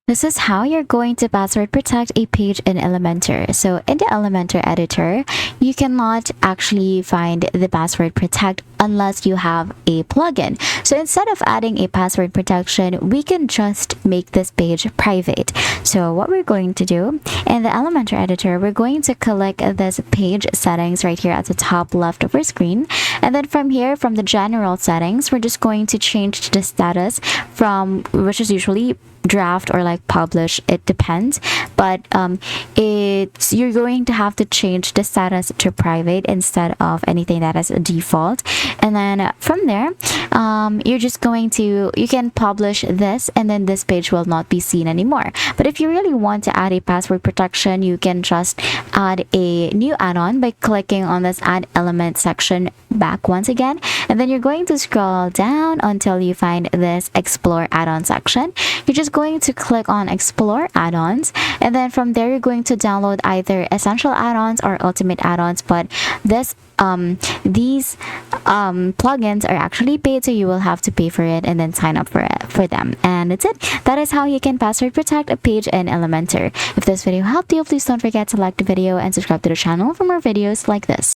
This is how you're going to password protect a page in Elementor. So in the Elementor editor, you cannot actually find the password protect unless you have a plugin. So instead of adding a password protection, we can just make this page private. So what we're going to do in the Elementor editor, we're going to click this page settings right here at the top left of our screen. And then from here, from the general settings, we're just going to change the status from, which is usually draft or like publish, it depends, but you're going to have to change the status to private instead of anything that is a default. And then from there, you're just going to, you can publish this and then this page will not be seen anymore. But if you really want to add a password protection, you can just add a new add-on by clicking on this add element section back once again, and then you're going to scroll down until you find this explore add-on section. You're just going to click on explore add-ons, and then from there you're going to download either essential add-ons or ultimate add-ons, but these plugins are actually paid, so you will have to pay for it and then sign up for them. And that's it. That is how you can password protect a page in Elementor. If this video helped you, please don't forget to like the video and subscribe to the channel for more videos like this.